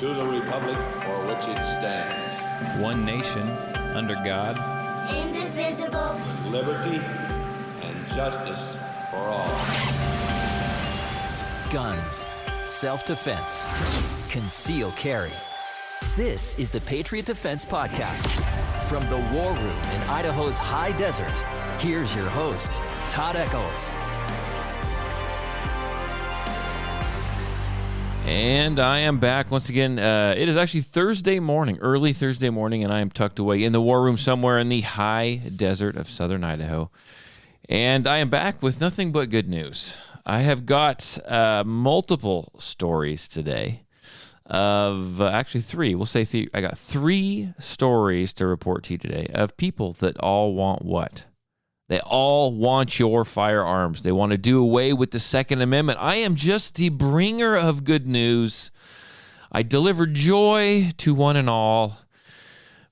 to the republic for which it stands, one nation, under God, indivisible, with liberty and justice for all. Guns, self-defense, concealed carry. This is the Patriot Defense Podcast. From the war room in Idaho's high desert, here's your host, Todd Echols. And I am back once again. It is actually Thursday morning, early Thursday morning, and I am tucked away in the war room somewhere in the high desert of southern Idaho. And I am back with nothing but good news. I have got multiple stories today of actually three. We'll say three. I got three stories to report to you today of people that all want what? They all want your firearms. They want to do away with the Second Amendment. I am just the bringer of good news. I deliver joy to one and all.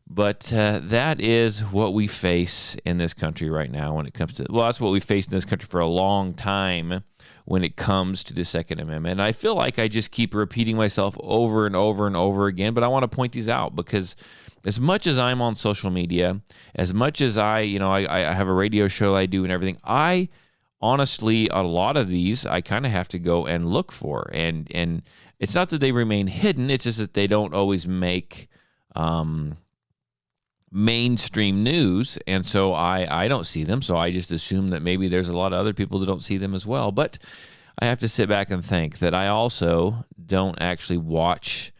But that is what we face in this country right now when it comes to, well, that's what we faced in this country for a long time when it comes to the Second Amendment. And I feel like I just keep repeating myself over and over and over again, but I want to point these out because as much as I'm on social media, as much as I have a radio show I do and everything, I honestly, a lot of these, I kind of have to go and look for. And it's not that they remain hidden, it's just that they don't always make mainstream news, and so I don't see them, so I just assume that maybe there's a lot of other people that don't see them as well. But I have to sit back and think that I also don't actually watch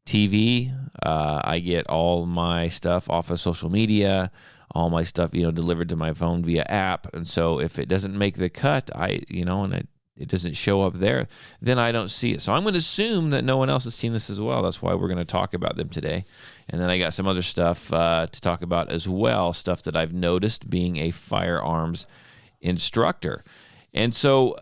TV. I get all my stuff off of social media, all my stuff, delivered to my phone via app. And so if it doesn't make the cut, it doesn't show up there, then I don't see it. So I'm going to assume that no one else has seen this as well. That's why we're going to talk about them today. And then I got some other stuff to talk about as well, stuff that I've noticed being a firearms instructor. And so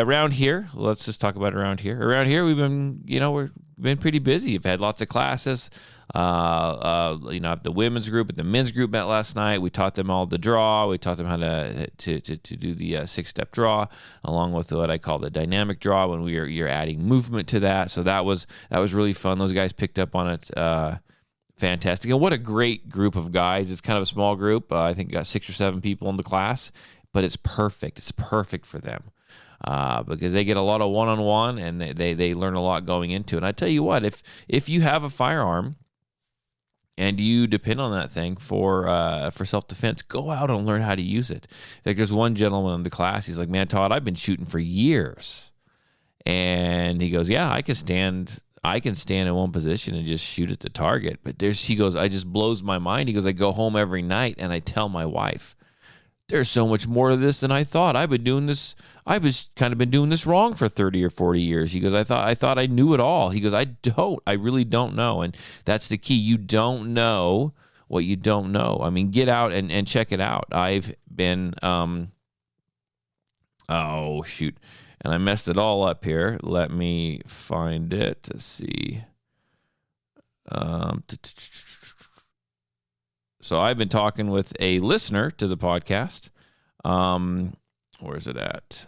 around here, let's just talk about around here. Around here, we've been, we've been pretty busy. We've had lots of classes. The women's group and the men's group met last night. We taught them all the draw. We taught them how to do the 6-step draw, along with what I call the dynamic draw when you're adding movement to that. So that was really fun. Those guys picked up on it. Fantastic. And what a great group of guys. It's kind of a small group. I think got 6 or 7 people in the class, but it's perfect. It's perfect for them. Because they get a lot of one-on-one and they learn a lot going into it. And I tell you what, if you have a firearm and you depend on that thing for self-defense, go out and learn how to use it. Like there's one gentleman in the class, he's like, "Man, Todd, I've been shooting for years." And he goes, "Yeah, I can stand in one position and just shoot at the target." But he goes, "I just blows my mind." He goes, "I go home every night and I tell my wife, there's so much more to this than I thought. I've been doing this wrong for 30 or 40 years." He goes, I thought I knew it all. He goes, I really don't know. And that's the key. You don't know what you don't know. I mean, get out and check it out. I've been, and I messed it all up here. Let me find it to see. So I've been talking with a listener to the podcast. Where's it at?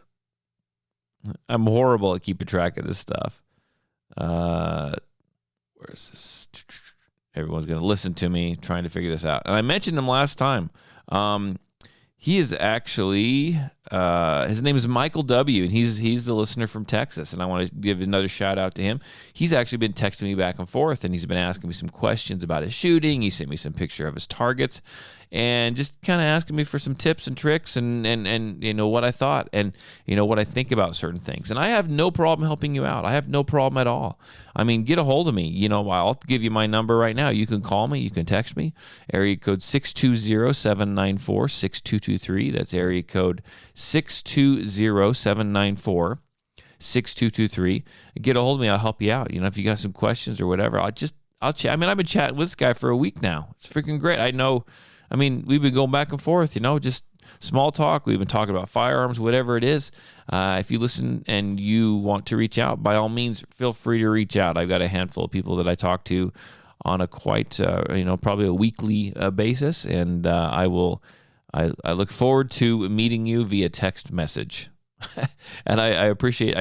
I'm horrible at keeping track of this stuff. Where's this? Everyone's going to listen to me trying to figure this out. And I mentioned him last time. He is actually, his name is Michael W., and he's the listener from Texas, and I want to give another shout-out to him. He's actually been texting me back and forth, and he's been asking me some questions about his shooting. He sent me some picture of his targets, and just kind of asking me for some tips and tricks and what I thought and, what I think about certain things. And I have no problem helping you out. I have no problem at all. I mean, get a hold of me. I'll give you my number right now. You can call me. You can text me. Area code 620-794-6223. That's area code 620-794-6223. Get a hold of me. I'll help you out. If you got some questions or whatever, I'll chat. I mean, I've been chatting with this guy for a week now. It's freaking great. We've been going back and forth, just small talk. We've been talking about firearms, whatever it is. If you listen and you want to reach out, by all means, feel free to reach out. I've got a handful of people that I talk to on a quite, probably a weekly basis, and I look forward to meeting you via text message. And I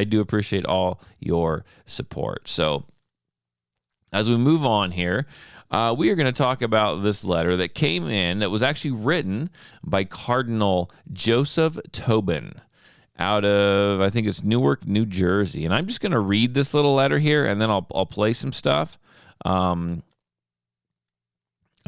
do appreciate all your support. So As we move on here, we are going to talk about this letter that came in that was actually written by Cardinal Joseph Tobin out of, I think it's Newark, New Jersey. And I'm just going to read this little letter here, and then I'll play some stuff.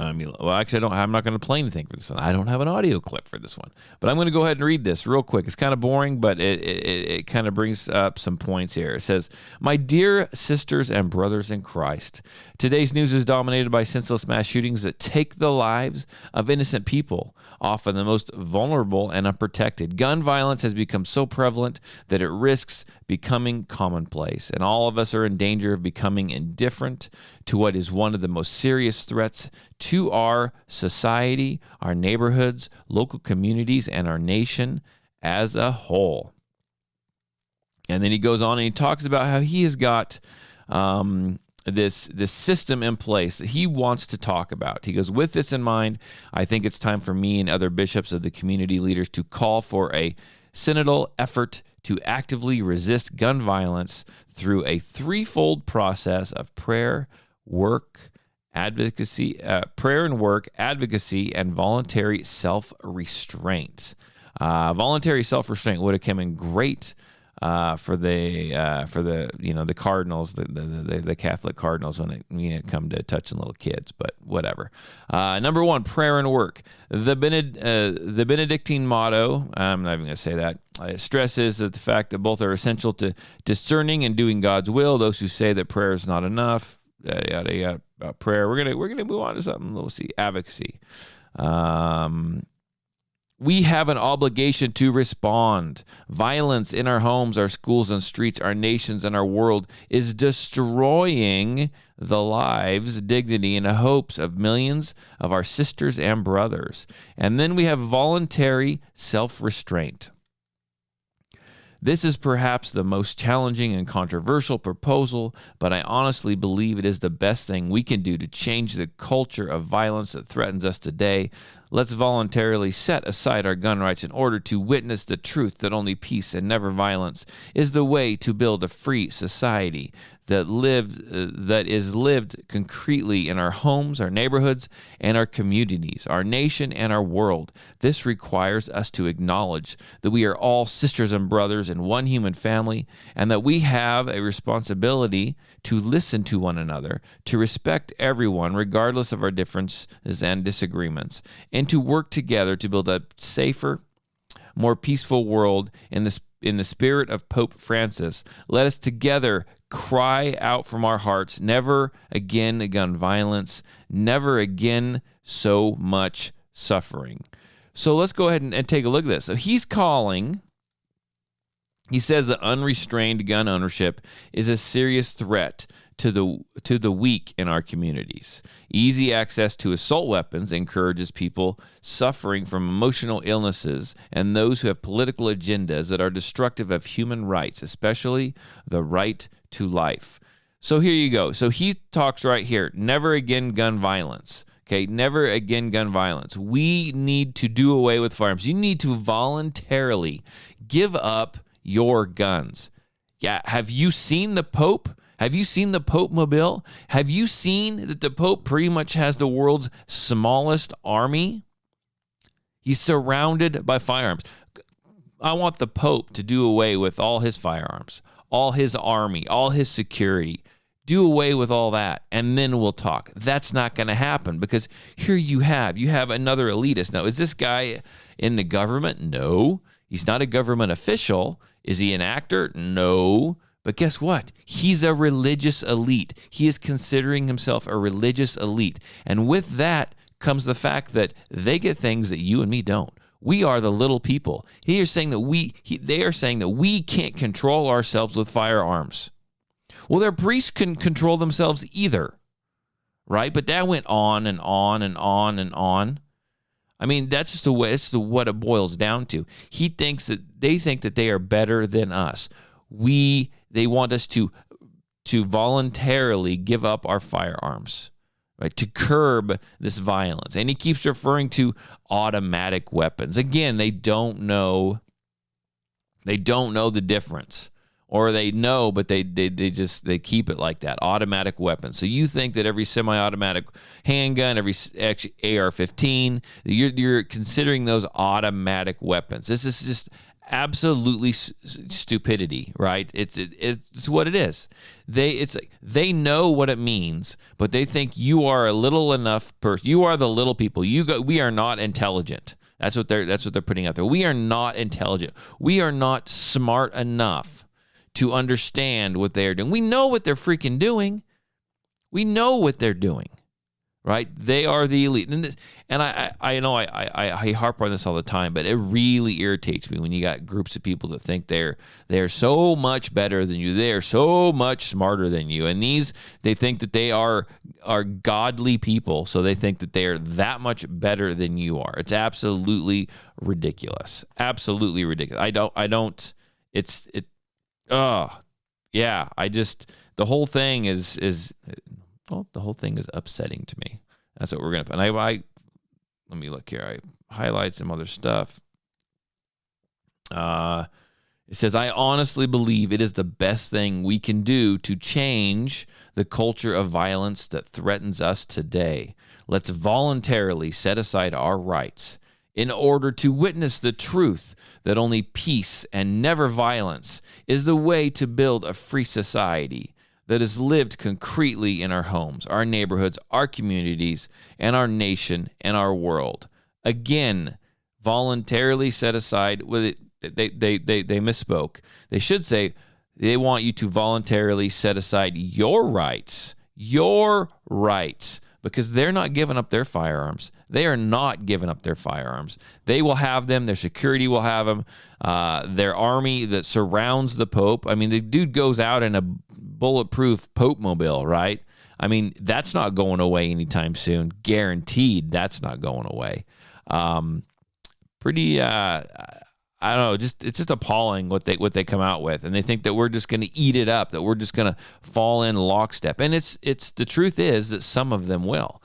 Actually, I'm not going to play anything for this one. I don't have an audio clip for this one. But I'm going to go ahead and read this real quick. It's kind of boring, but it kind of brings up some points here. It says, "My dear sisters and brothers in Christ, today's news is dominated by senseless mass shootings that take the lives of innocent people, often the most vulnerable and unprotected. Gun violence has become so prevalent that it risks becoming commonplace, and all of us are in danger of becoming indifferent to what is one of the most serious threats to our society, our neighborhoods, local communities, and our nation as a whole." And then he goes on and he talks about how he has got this system in place that he wants to talk about. He goes, "With this in mind, I think it's time for me and other bishops of the community leaders to call for a synodal effort to actively resist gun violence through a threefold process of prayer, work, advocacy, and voluntary self-restraint." Voluntary self-restraint would have come in great for the cardinals, the Catholic cardinals when it come to touching little kids, but whatever. Number one, prayer and work. The Benedictine motto, I'm not even going to say that, stresses that the fact that both are essential to discerning and doing God's will. Those who say that prayer is not enough, yada yada, about prayer. We're gonna move on to something. We'll see. Advocacy. We have an obligation to respond. Violence in our homes, our schools and streets, our nations, and our world is destroying the lives, dignity, and hopes of millions of our sisters and brothers. And then we have voluntary self-restraint. This is perhaps the most challenging and controversial proposal, but I honestly believe it is the best thing we can do to change the culture of violence that threatens us today. Let's voluntarily set aside our gun rights in order to witness the truth that only peace and never violence is the way to build a free society that is lived concretely in our homes, our neighborhoods, and our communities, our nation, and our world. This requires us to acknowledge that we are all sisters and brothers in one human family, and that we have a responsibility to listen to one another, to respect everyone regardless of our differences and disagreements, and to work together to build a safer, more peaceful world in the spirit of Pope Francis. Let us together cry out from our hearts, never again gun violence, never again so much suffering. So let's go ahead and take a look at this. So he says that unrestrained gun ownership is a serious threat to the weak in our communities. Easy access to assault weapons encourages people suffering from emotional illnesses and those who have political agendas that are destructive of human rights, especially the right to life. So here you go. So he talks right here, never again gun violence. Okay, never again gun violence. We need to do away with firearms. You need to voluntarily give up your guns. Yeah, have you seen the Pope? Have you seen the Pope Mobile? Have you seen that the Pope pretty much has the world's smallest army? He's surrounded by firearms. I want the Pope to do away with all his firearms, all his army, all his security. Do away with all that, and then we'll talk. That's not going to happen because here you have another elitist. Now, is this guy in the government? No. He's not a government official. Is he an actor? No. But guess what? He's a religious elite. He is considering himself a religious elite. And with that comes the fact that they get things that you and me don't. We are the little people. They are saying that we can't control ourselves with firearms. Well, their priests couldn't control themselves either, right? But that went on and on and on and on. I mean, that's just the way. It's what it boils down to. They think that they are better than us. They want us to voluntarily give up our firearms, right? To curb this violence. And he keeps referring to automatic weapons. Again, they don't know the difference. or they know, but they keep it like that. Automatic weapons. So you think that every semi-automatic handgun, every actually AR-15, you're considering those automatic weapons. This is just absolutely stupidity, right? It's what it is. They know what it means, but they think you are a little enough person. You are the little people. We are not intelligent. That's what they're putting out there. We are not intelligent. We are not smart enough to understand what they're doing. We know what they're freaking doing. We know what they're doing, right? They are the elite. And I know I harp on this all the time, but it really irritates me when you got groups of people that think they're so much better than you. They are so much smarter than you. And they think that they are godly people, so they think that they are that much better than you are. It's absolutely ridiculous. Absolutely ridiculous. The whole thing is upsetting to me. That's what we're going to put. And let me look here. I highlight some other stuff. It says, I honestly believe it is the best thing we can do to change the culture of violence that threatens us today. Let's voluntarily set aside our rights in order to witness the truth that only peace and never violence is the way to build a free society that is lived concretely in our homes, our neighborhoods, our communities, and our nation and our world. Again, voluntarily set aside with it. They misspoke. They should say they want you to voluntarily set aside your rights, because they're not giving up their firearms. They are not giving up their firearms. They will have them. Their security will have them. Their army that surrounds the Pope. I mean, the dude goes out in a bulletproof Pope mobile, right? I mean, that's not going away anytime soon. Guaranteed that's not going away. I don't know, it's just appalling what they come out with, and they think that we're just going to eat it up, that we're just going to fall in lockstep. And it's the truth is that some of them will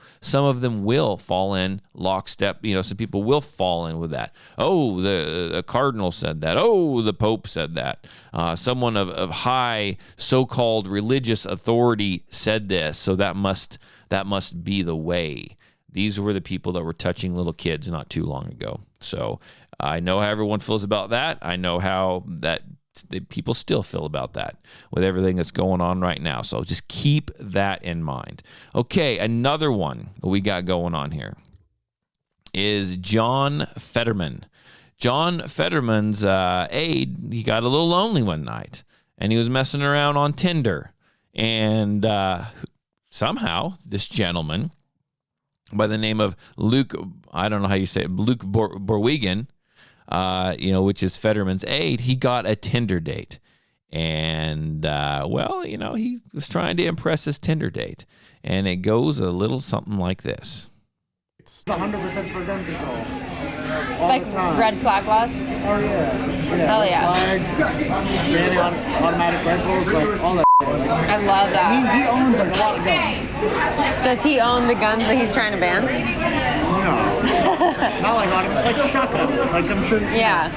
fall in lockstep. Some people will fall in with that. Oh, the cardinal said that. Oh, the Pope said that. Someone of high so-called religious authority said this, so that must be the way. These were the people that were touching little kids not too long ago. So I know how everyone feels about that. I know how that people still feel about that with everything that's going on right now. So just keep that in mind. Okay, another one we got going on here is John Fetterman. John Fetterman's aide, he got a little lonely one night, and he was messing around on Tinder. And somehow this gentleman by the name of Luke, I don't know how you say it, Luke Borwigan, which is Fetterman's aide, he got a Tinder date. And, he was trying to impress his Tinder date. And it goes a little something like this. It's 100% for gun control. All Like the time. red flag laws? Oh, yeah. Hell yeah. Flags, banning on automatic rifles, like all that. I love that. He owns like a lot of guns. Does he own the guns that he's trying to ban? No. Not like automatic, like shotgun. Like I'm sure. Yeah.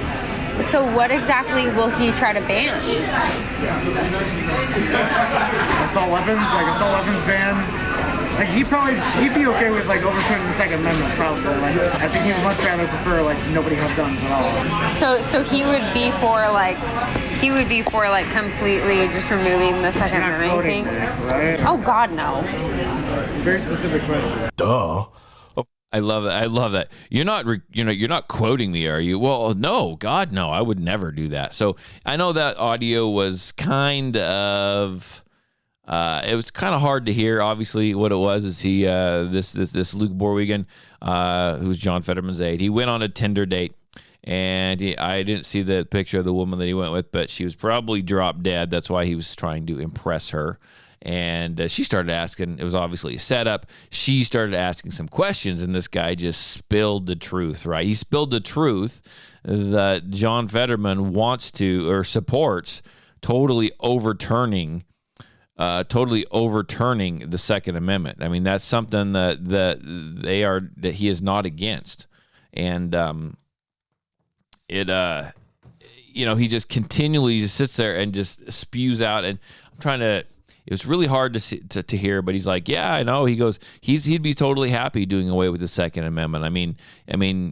So what exactly will he try to ban? Assault weapons ban. Like he'd be okay with like overturning the Second Amendment probably. Like I think he'd much rather prefer like nobody have guns at all. So he would be for like completely just removing the Second Amendment thing. Right? Oh God, no. Very specific question. Duh. I love that. You're not quoting me, are you? Well, no, God, no. I would never do that. So I know that audio was kind of. It was kind of hard to hear. Obviously, what it was is he, this Luke Borwigan, who's John Fetterman's aide, he went on a Tinder date, and I didn't see the picture of the woman that he went with, but she was probably drop dead. That's why he was trying to impress her. And she started asking, it was obviously a setup. She started asking some questions, and this guy just spilled the truth, right? He spilled the truth that John Fetterman wants to, or supports, totally overturning the Second Amendment. I mean, that's something that he is not against. And he just continually just sits there and just spews out. And I'm trying to. It was really hard to hear, but he's like, yeah, I know. He goes, he'd be totally happy doing away with the Second Amendment. I mean,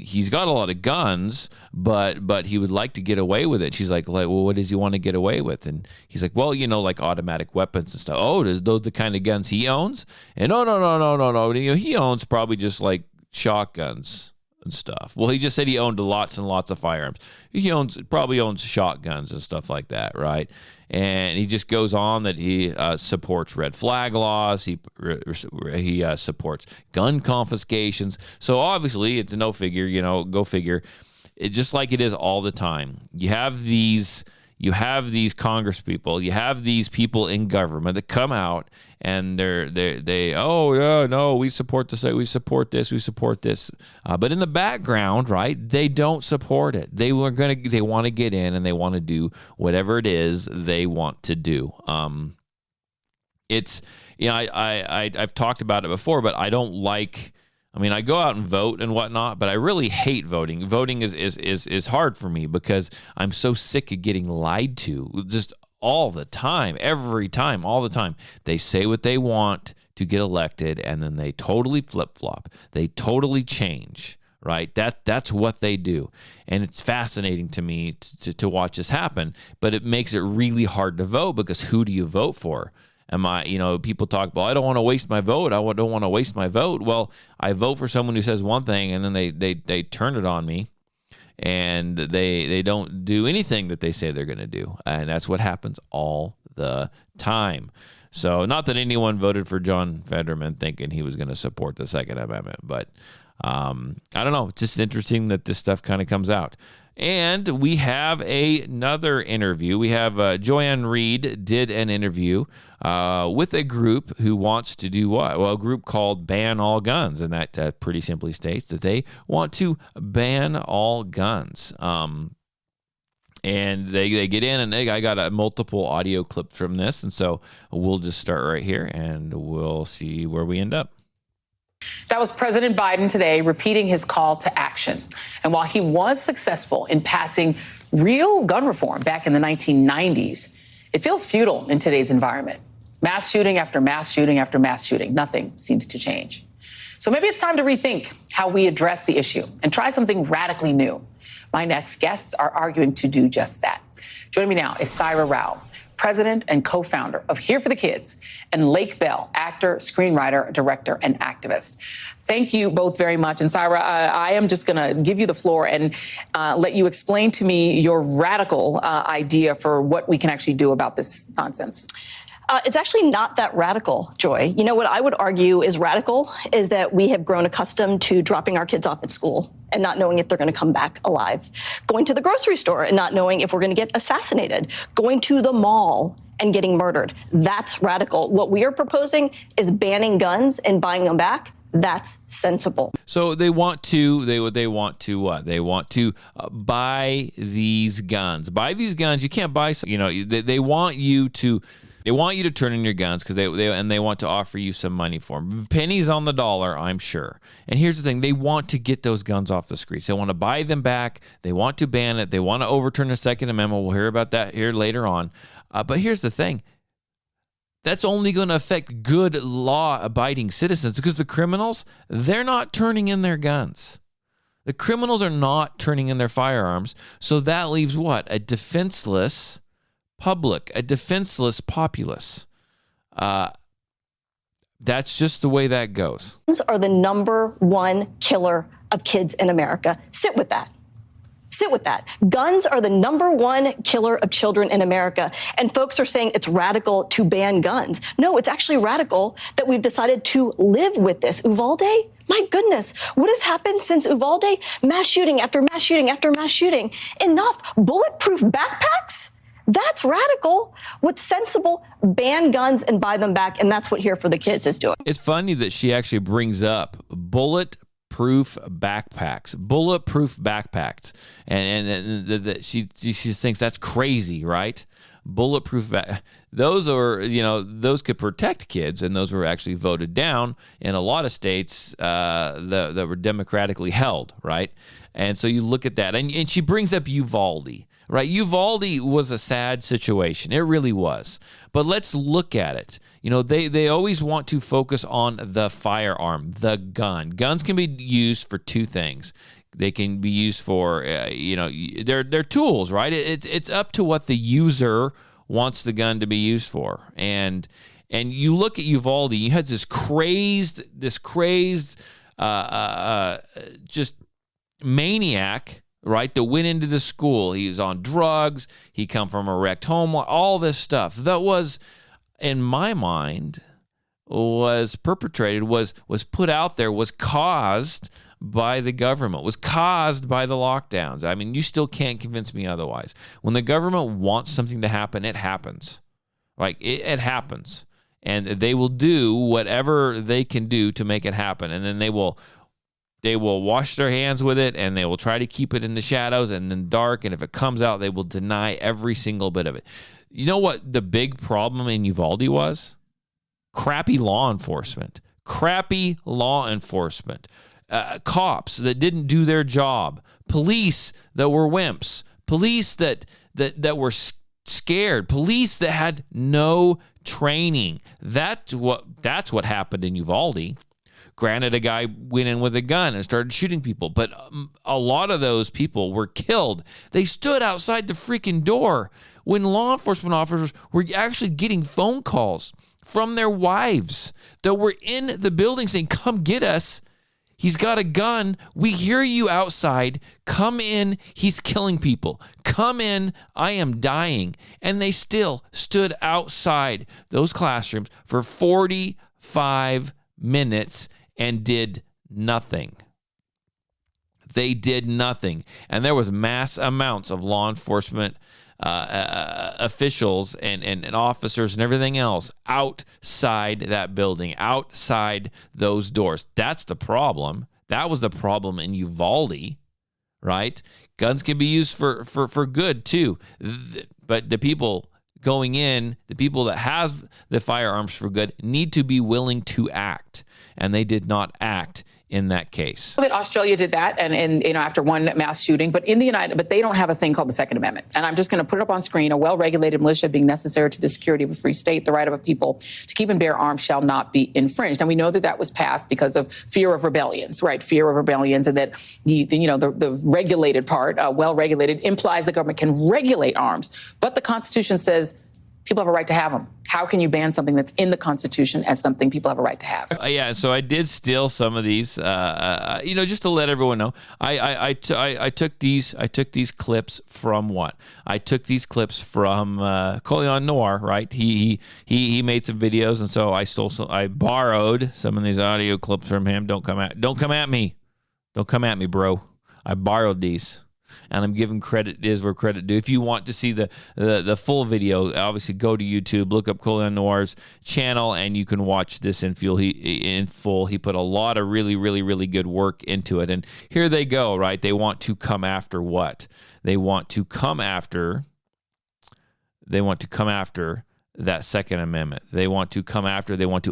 he's got a lot of guns, but he would like to get away with it. She's like, well, what does he want to get away with? And he's like, well, like automatic weapons and stuff. Oh, is those the kind of guns he owns? And no. He owns probably just like shotguns and stuff. Well, he just said he owned lots and lots of firearms. He probably owns shotguns and stuff like that, right? And he just goes on that he supports red flag laws. He supports gun confiscations. So obviously, it's a no figure. Go figure. It's just like it is all the time. You have these Congress people. You have these people in government that come out and we support this. We support this. We support this. But in the background, right, they don't support it. They want to get in and they want to do whatever it is they want to do. It's I've talked about it before, but I don't like. I mean, I go out and vote and whatnot, but I really hate voting. Voting is hard for me because I'm so sick of getting lied to just all the time, every time, all the time. They say what they want to get elected, and then they totally flip-flop. They totally change, right? That's what they do. And it's fascinating to me to watch this happen, but it makes it really hard to vote because who do you vote for? People talk about, I don't want to waste my vote. I don't want to waste my vote. Well, I vote for someone who says one thing and then they turn it on me and they don't do anything that they say they're going to do. And that's what happens all the time. So not that anyone voted for John Fetterman thinking he was going to support the Second Amendment, but I don't know. It's just interesting that this stuff kind of comes out. And we have another interview. We have Joanne Reed did an interview with a group who wants to do what? Well, a group called Ban All Guns, and that pretty simply states that they want to ban all guns. And they get in, and I got a multiple audio clip from this, and so we'll just start right here, and we'll see where we end up. That was President Biden today repeating his call to action. And while he was successful in passing real gun reform back in the 1990s, it feels futile in today's environment. Mass shooting after mass shooting after mass shooting. Nothing seems to change. So maybe it's time to rethink how we address the issue and try something radically new. My next guests are arguing to do just that. Joining me now is Saira Rao, president and co-founder of Here for the Kids, and Lake Bell, actor, screenwriter, director, and activist. Thank you both very much. And Saira, I am just going to give you the floor and let you explain to me your radical idea for what we can actually do about this nonsense. It's actually not that radical, Joy. You know, what I would argue is radical is that we have grown accustomed to dropping our kids off at school and not knowing if they're going to come back alive. Going to the grocery store and not knowing if we're going to get assassinated. Going to the mall and getting murdered. That's radical. What we are proposing is banning guns and buying them back. That's sensible. So they want to what? They want to buy these guns. Buy these guns. You can't buy. They want you to. They want you to turn in your guns because they want to offer you some money for them. Pennies on the dollar, I'm sure. And here's the thing. They want to get those guns off the streets. They want to buy them back. They want to ban it. They want to overturn the Second Amendment. We'll hear about that here later on. But here's the thing. That's only going to affect good law-abiding citizens because the criminals, they're not turning in their guns. The criminals are not turning in their firearms. So that leaves what? A defenseless public, a defenseless populace. That's just the way that goes. Guns are the number one killer of kids in America. Sit with that. Sit with that. Guns are the number one killer of children in America. And folks are saying it's radical to ban guns. No, it's actually radical that we've decided to live with this. Uvalde? My goodness, what has happened since Uvalde? Mass shooting after mass shooting after mass shooting. Enough. Bulletproof backpacks? That's radical. What's sensible? Ban guns and buy them back. And that's what Here for the Kids is doing. It's funny that she actually brings up bulletproof backpacks. And that she thinks that's crazy, right? Bulletproof those could protect kids, and those were actually voted down in a lot of states that were democratically held, right? And so you look at that, and she brings up Uvalde, right? Uvalde was a sad situation. It really was. But let's look at it. You know, they always want to focus on the firearm, the gun. Guns can be used for two things. They can be used for, they're tools, right? It's up to what the user wants the gun to be used for. And you look at Uvalde, you had this crazed, just maniac, right, that went into the school. He was on drugs. He come from a wrecked home. All this stuff that was, in my mind, was perpetrated, was put out there, was caused by the government, was caused by the lockdowns. I mean, you still can't convince me otherwise. When the government wants something to happen, it happens. Like, it happens. And they will do whatever they can do to make it happen. And then they will wash their hands with it, and they will try to keep it in the shadows and in the dark. And if it comes out, they will deny every single bit of it. You know what the big problem in Uvalde was? Crappy law enforcement. Cops that didn't do their job. Police that were wimps. Police that were scared. Police that had no training. That's what happened in Uvalde. Granted, a guy went in with a gun and started shooting people, but a lot of those people were killed. They stood outside the freaking door when law enforcement officers were actually getting phone calls from their wives that were in the building saying, "Come get us. He's got a gun. We hear you outside. Come in. He's killing people. Come in. I am dying." And they still stood outside those classrooms for 45 minutes and did nothing. They did nothing. And there was mass amounts of law enforcement officials and officers and everything else outside that building, outside those doors. That's the problem. That was the problem in Uvalde, right? Guns can be used for good too. But the people going in, the people that have the firearms for good, need to be willing to act. And they did not act in that case. That Australia did that, and after one mass shooting, but they don't have a thing called the Second Amendment. And I'm just going to put it up on screen. A well-regulated militia being necessary to the security of a free state, the right of a people to keep and bear arms shall not be infringed. And we know that was passed because of fear of rebellions, right? Fear of rebellions, and that the regulated part, well-regulated, implies the government can regulate arms, but the Constitution says people have a right to have them. How can you ban something that's in the Constitution as something people have a right to have? Yeah, so I did steal some of these, just to let everyone know. I took these clips from what? I took these clips from Colion Noir, right? He made some videos, and so I borrowed some of these audio clips from him. Don't come at me, bro. I borrowed these. And I'm giving credit is where credit due. If you want to see the full video, obviously go to YouTube, look up Colion Noir's channel, and you can watch this in full. He put a lot of really, really, really good work into it. And here they go, right? They want to come after what? They want to come after that Second Amendment. They want to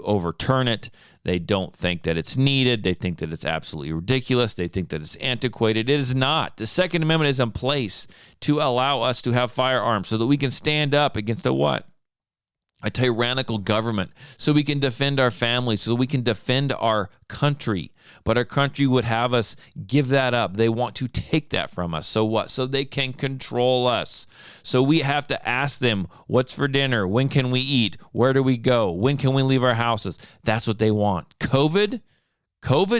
overturn it. They don't think that it's needed. They think that it's absolutely ridiculous. They think that it's antiquated. It is not. The Second Amendment is in place to allow us to have firearms so that we can stand up against a what? A tyrannical government, so we can defend our families, so we can defend our country. But our country would have us give that up. They want to take that from us. So what? So they can control us. So we have to ask them, what's for dinner? When can we eat? Where do we go? When can we leave our houses? That's what they want. COVID,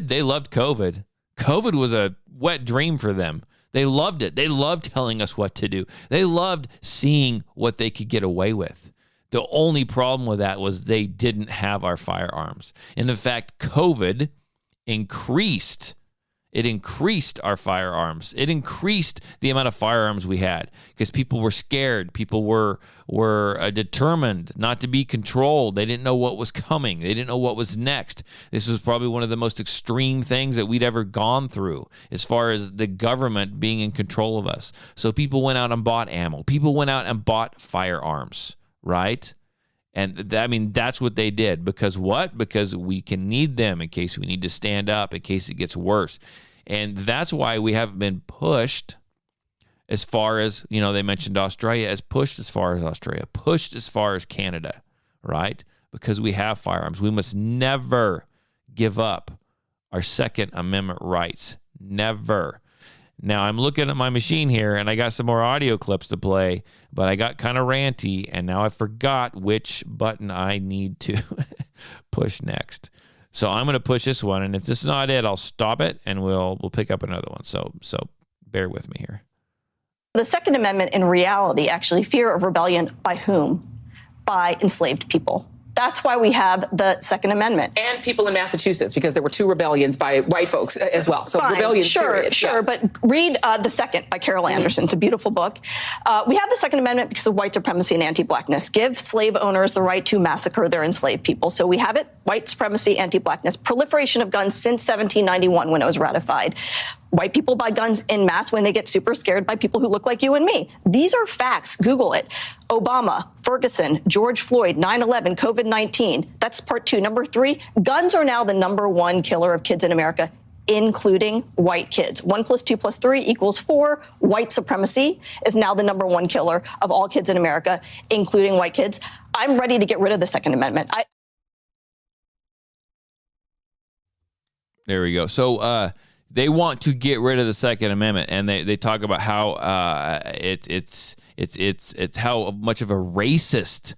they loved COVID. COVID was a wet dream for them. They loved it. They loved telling us what to do. They loved seeing what they could get away with. The only problem with that was they didn't have our firearms. And in fact, COVID increased our firearms. It increased the amount of firearms we had because people were scared. People were determined not to be controlled. They didn't know what was coming. They didn't know what was next. This was probably one of the most extreme things that we'd ever gone through as far as the government being in control of us. So people went out and bought ammo. People went out and bought firearms. Right? And that's what they did. Because what? Because we can need them in case we need to stand up, in case it gets worse. And that's why we haven't been pushed as far as, they mentioned Australia, as pushed as far as Australia, pushed as far as Canada, right? Because we have firearms. We must never give up our Second Amendment rights. Never. Now, I'm looking at my machine here, and I got some more audio clips to play, but I got kind of ranty, and now I forgot which button I need to push next. So I'm going to push this one, and if this is not it, I'll stop it, and we'll pick up another one. So bear with me here. The Second Amendment, in reality, actually, fear of rebellion by whom? By enslaved people. That's why we have the Second Amendment. And people in Massachusetts, because there were 2 rebellions by white folks as well. So Fine, rebellion, sure, period. sure. Yeah. But read The Second by Carol Anderson. It's a beautiful book. We have the Second Amendment because of white supremacy and anti-blackness. Give slave owners the right to massacre their enslaved people. So we have it, white supremacy, anti-blackness, proliferation of guns since 1791 when it was ratified. White people buy guns en masse when they get super scared by people who look like you and me. These are facts. Google it. Obama, Ferguson, George Floyd, 9/11, COVID-19. That's part 2. Number 3, guns are now the number 1 killer of kids in America, including white kids. 1 + 2 + 3 = 4. White supremacy is now the number 1 killer of all kids in America, including white kids. I'm ready to get rid of the Second Amendment. There we go. So, they want to get rid of the Second Amendment, and they talk about how it's how much of a racist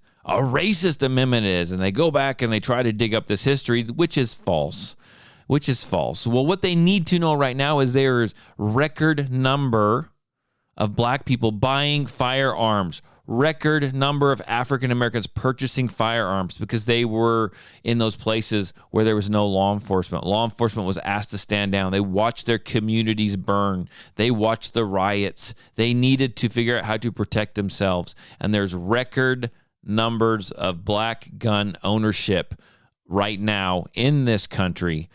amendment is, and they go back and they try to dig up this history, which is false. Well, what they need to know right now is there's record number of black people buying firearms, record number of African Americans purchasing firearms because they were in those places where there was no law enforcement. Law enforcement was asked to stand down. They watched their communities burn. They watched the riots. They needed to figure out how to protect themselves. And there's record numbers of black gun ownership right now in this country.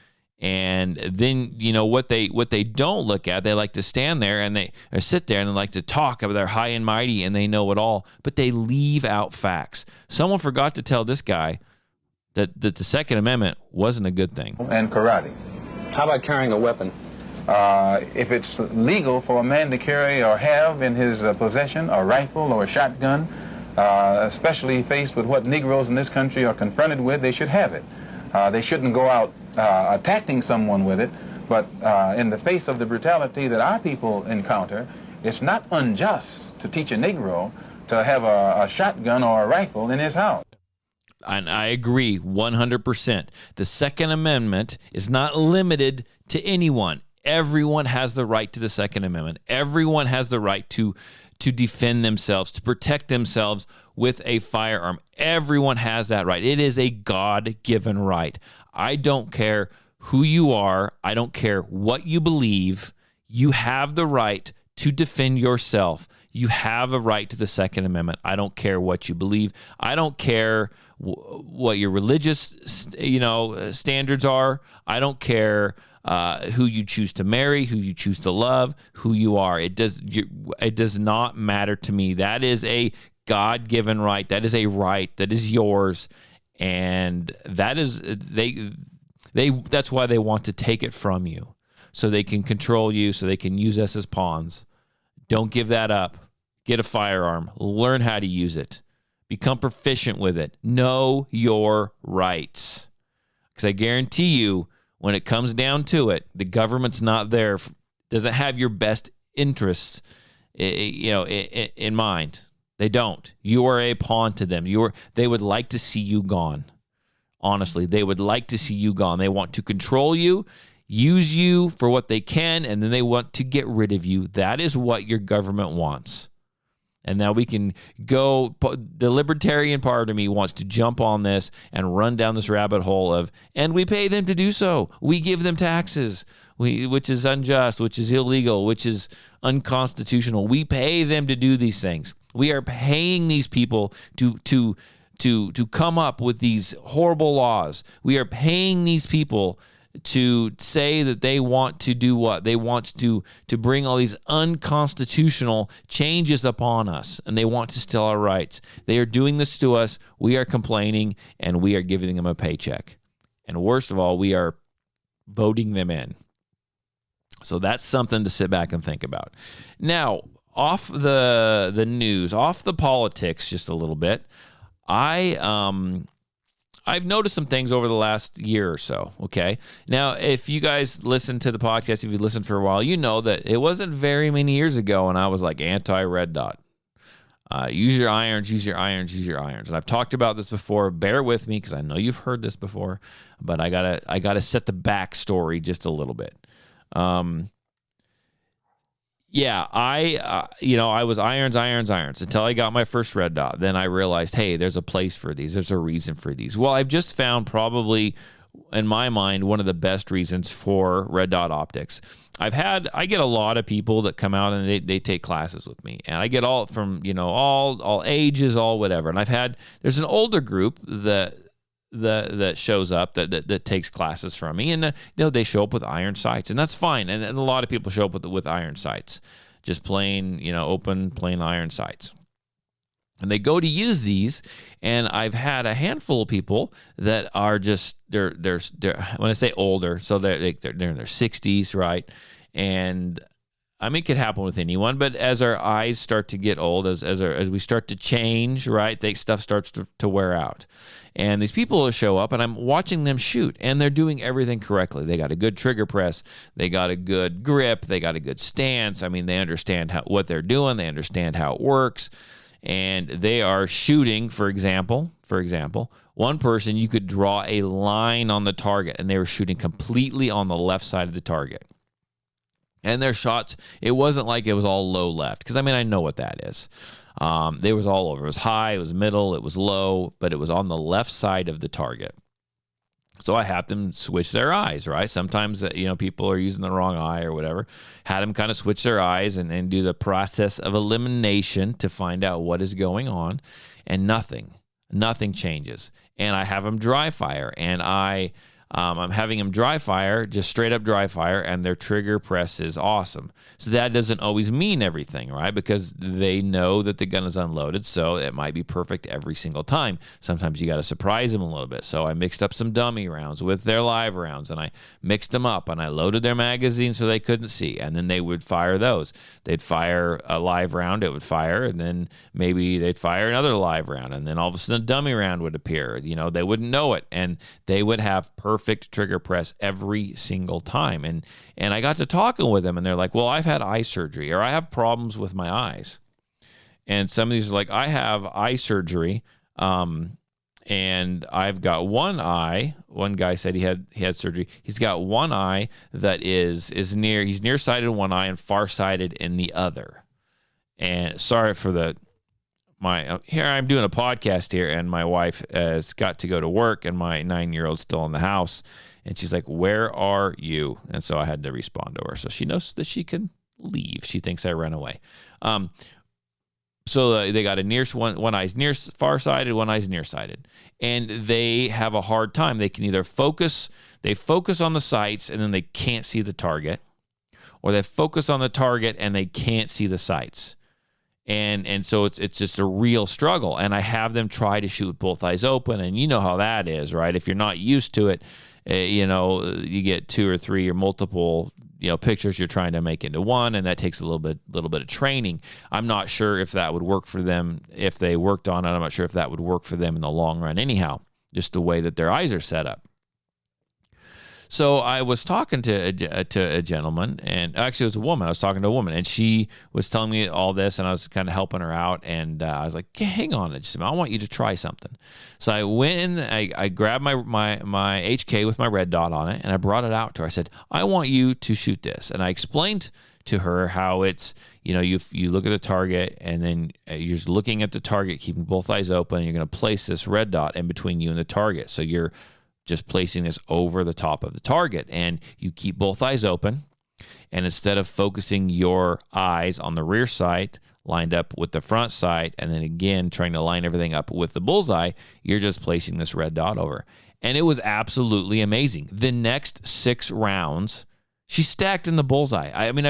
And then, what they don't look at, they like to stand there and they sit there and they like to talk about they're high and mighty and they know it all, but they leave out facts. Someone forgot to tell this guy that the Second Amendment wasn't a good thing. And karate. How about carrying a weapon? If it's legal for a man to carry or have in his possession a rifle or a shotgun, especially faced with what Negroes in this country are confronted with, they should have it. They shouldn't go out attacking someone with it, but in the face of the brutality that our people encounter, it's not unjust to teach a Negro to have a shotgun or a rifle in his house. And I agree 100%. The Second Amendment is not limited to anyone. Everyone has the right to the Second Amendment. Everyone has the right to defend themselves, to protect themselves with a firearm. Everyone has that right. It is a God-given right. I don't care who you are. I don't care what you believe. You have the right to defend yourself. You have a right to the Second Amendment. I don't care what you believe. I don't care what your religious, standards are. I don't care who you choose to marry, who you choose to love, who you are. It does not matter to me. That is a God-given right. That is a right that is yours, and that is that's why they want to take it from you, so they can control you, so they can use us as pawns. Don't give that up. Get a firearm. Learn how to use it. Become proficient with it. Know your rights, because I guarantee you, when it comes down to it, the government's not there, doesn't have your best interests, in mind. They don't. You are a pawn to them. They would like to see you gone. Honestly, they would like to see you gone. They want to control you, use you for what they can, and then they want to get rid of you. That is what your government wants. And now we can go, the libertarian part of me wants to jump on this and run down this rabbit hole of, and we pay them to do so. We give them taxes, which is unjust, which is illegal, which is unconstitutional. We pay them to do these things. We are paying these people to come up with these horrible laws. We are paying these people to say that they want to do what? They want to bring all these unconstitutional changes upon us, and they want to steal our rights. They are doing this to us. We are complaining, and we are giving them a paycheck. And worst of all, we are voting them in. So that's something to sit back and think about. Now, off the news, off the politics just a little bit, I've noticed some things over the last year or so, okay? Now, if you guys listen to the podcast, if you listened for a while, you know that it wasn't very many years ago when I was like anti-red dot. Use your irons, use your irons, use your irons. And I've talked about this before. Bear with me because I know you've heard this before, but I gotta set the backstory just a little bit. Yeah, I was irons until I got my first red dot. Then I realized, hey, there's a place for these. There's a reason for these. Well, I've just found probably, in my mind, one of the best reasons for red dot optics. I get a lot of people that come out and they take classes with me, and I get all from, all ages, all whatever. And there's an older group that shows up that takes classes from me, and they show up with iron sights, and that's fine. And a lot of people show up with iron sights, just plain open plain iron sights, and they go to use these. And I've had a handful of people that are just they're when I say older, so they're in their 60s, right? And I mean, it could happen with anyone, but as our eyes start to get old, as we start to change, right, stuff starts to wear out. And these people will show up, and I'm watching them shoot, and they're doing everything correctly. They got a good trigger press. They got a good grip. They got a good stance. I mean, they understand what they're doing. They understand how it works. And they are shooting, for example, one person, you could draw a line on the target, and they were shooting completely on the left side of the target. And their shots, it wasn't like it was all low left, because, I know what that is. They was all over. It was high, it was middle, it was low, but it was on the left side of the target. So I have them switch their eyes, right? Sometimes, people are using the wrong eye or whatever. Had them kind of switch their eyes and do the process of elimination to find out what is going on, and nothing changes. And I have them dry fire, and I'm having them dry fire, just straight up dry fire, and their trigger press is awesome. So that doesn't always mean everything, right? Because they know that the gun is unloaded, so it might be perfect every single time. Sometimes you got to surprise them a little bit. So I mixed up some dummy rounds with their live rounds, and I mixed them up, and I loaded their magazine so they couldn't see, and then they would fire those. They'd fire a live round, it would fire, and then maybe they'd fire another live round, and then all of a sudden a dummy round would appear. They wouldn't know it, and they would have perfect trigger press every single time. And I got to talking with them, and they're like, well, I've had eye surgery, or I have problems with my eyes. And some of these are like, I have eye surgery, and I've got one eye. One guy said he had surgery. He's got one eye that he's nearsighted in one eye and farsighted in the other. And sorry for here I'm doing a podcast here, and my wife has got to go to work, and my 9-year-old's still in the house, and she's like, where are you? And so I had to respond to her. So she knows that she can leave. She thinks I ran away. So they got one eye's farsighted, one eye's nearsighted, and they have a hard time. They can either focus on the sights, and then they can't see the target, or they focus on the target and they can't see the sights. And so it's just a real struggle. And I have them try to shoot with both eyes open, and you know how that is, right? If you're not used to it, you get 2 or 3 or multiple pictures you're trying to make into one, and that takes a little bit of training. I'm not sure if that would work for them if they worked on it. I'm not sure if that would work for them in the long run anyhow, just the way that their eyes are set up. So I was talking to a gentleman, and actually it was a woman. I was talking to a woman, and she was telling me all this, and I was kind of helping her out. And I was like, hang on just a minute. I want you to try something. So I went in, I grabbed my HK with my red dot on it, and I brought it out to her. I said, I want you to shoot this. And I explained to her how it's, you look at the target, and then you're just looking at the target, keeping both eyes open, and you're going to place this red dot in between you and the target. So you're just placing this over the top of the target, and you keep both eyes open, and instead of focusing your eyes on the rear sight lined up with the front sight, and then again trying to line everything up with the bullseye, you're just placing this red dot over. And it was absolutely amazing. The next 6 rounds, She stacked in the bullseye. I mean,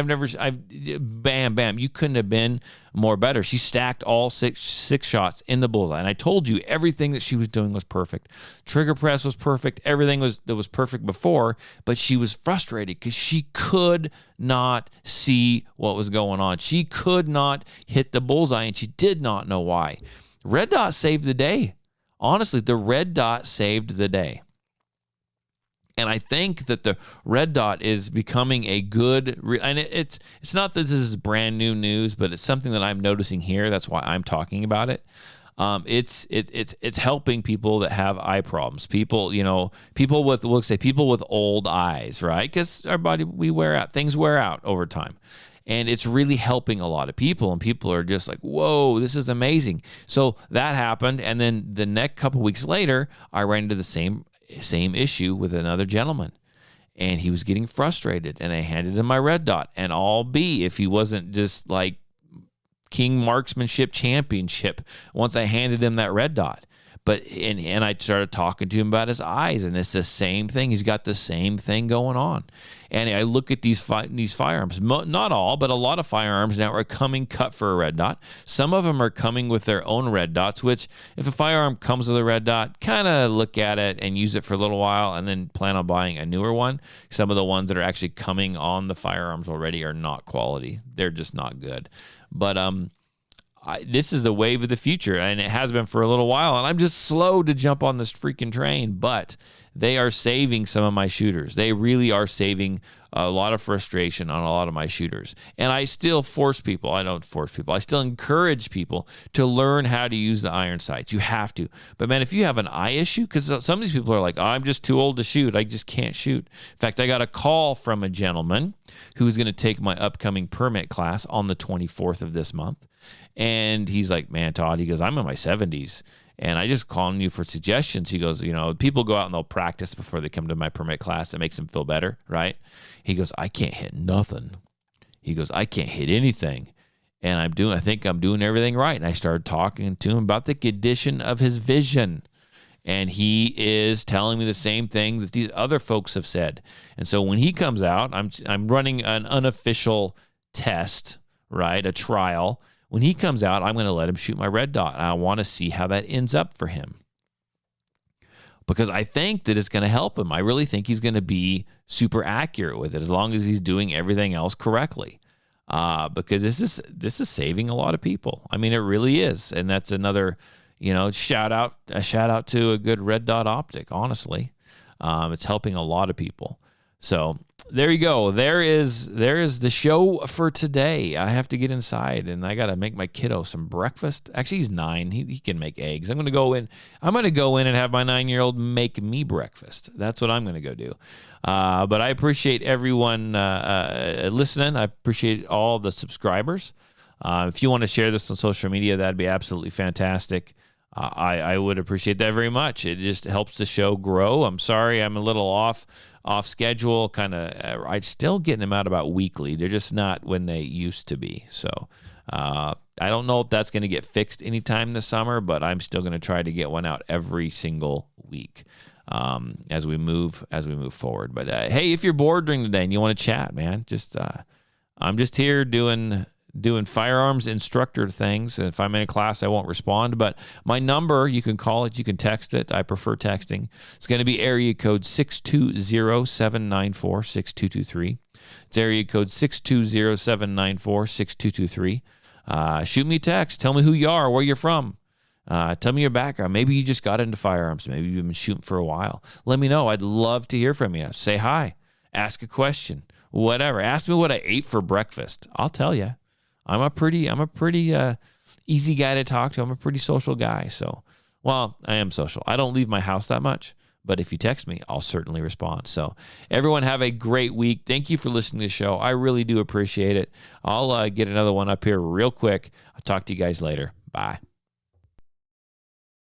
bam, bam. You couldn't have been more better. She stacked all six shots in the bullseye. And I told you everything that she was doing was perfect. Trigger press was perfect. Everything that was perfect before, but she was frustrated because she could not see what was going on. She could not hit the bullseye, and she did not know why. Red dot saved the day. Honestly, the red dot saved the day. And I think that the red dot is becoming a good, and it's not that this is brand new news, but it's something that I'm noticing here. That's why I'm talking about it. It's helping people that have eye problems. People with old eyes, right? Because our body, we wear out. Things wear out over time. And it's really helping a lot of people, and people are just like, whoa, this is amazing. So that happened, and then the next couple weeks later, I ran into the same issue with another gentleman, and he was getting frustrated, and I handed him my red dot, and if he wasn't just like King Marksmanship Championship once I handed him that red dot. But and I started talking to him about his eyes, and it's the same thing. He's got the same thing going on. And I look at these firearms, not all, but a lot of firearms now are coming cut for a red dot. Some of them are coming with their own red dots, which if a firearm comes with a red dot, kind of look at it and use it for a little while and then plan on buying a newer one. Some of the ones that are actually coming on the firearms already are not quality. They're just not good. But this is the wave of the future, and it has been for a little while, and I'm just slow to jump on this freaking train, but they are saving some of my shooters. They really are saving a lot of frustration on a lot of my shooters. And I still I still encourage people to learn how to use the iron sights. You have to. But man, if you have an eye issue, because some of these people are like, oh, I'm just too old to shoot. I just can't shoot. In fact, I got a call from a gentleman who's going to take my upcoming permit class on the 24th of this month. And he's like, man, Todd, he goes, I'm in my 70s. And I just calling you for suggestions. He goes, people go out and they'll practice before they come to my permit class. It makes them feel better, right? He goes, I can't hit nothing. He goes, I can't hit anything. And I think I'm doing everything right. And I started talking to him about the condition of his vision. And he is telling me the same thing that these other folks have said. And so when he comes out, I'm running an unofficial test, right? A trial. When he comes out, I'm going to let him shoot my red dot. I want to see how that ends up for him, because I think that it's going to help him. I really think he's going to be super accurate with it as long as he's doing everything else correctly. Because this is saving a lot of people. I mean, it really is, and that's another shout out to a good red dot optic. Honestly, it's helping a lot of people. So there you go. There is the show for today. I have to get inside, and I got to make my kiddo some breakfast. Actually, he's 9. He can make eggs. I'm going to go in and have my 9-year-old make me breakfast. That's what I'm going to go do. But I appreciate everyone listening. I appreciate all the subscribers. If you want to share this on social media, that'd be absolutely fantastic. I would appreciate that very much. It just helps the show grow. I'm sorry I'm a little off schedule. I'm still getting them out about weekly. They're just not when they used to be. So I don't know if that's going to get fixed anytime this summer, but I'm still going to try to get one out every single week as we move forward. But hey, if you're bored during the day and you want to chat, man, I'm just here doing firearms instructor things. And if I'm in a class, I won't respond. But my number, you can call it, you can text it. I prefer texting. It's going to be area code 620-794-6223. It's area code 620-794-6223. Shoot me a text. Tell me who you are, where you're from. Tell me your background. Maybe you just got into firearms. Maybe you've been shooting for a while. Let me know. I'd love to hear from you. Say hi. Ask a question. Whatever. Ask me what I ate for breakfast. I'll tell you. I'm a pretty easy guy to talk to. I'm a pretty social guy. So, well, I am social. I don't leave my house that much, but if you text me, I'll certainly respond. So everyone have a great week. Thank you for listening to the show. I really do appreciate it. I'll get another one up here real quick. I'll talk to you guys later. Bye.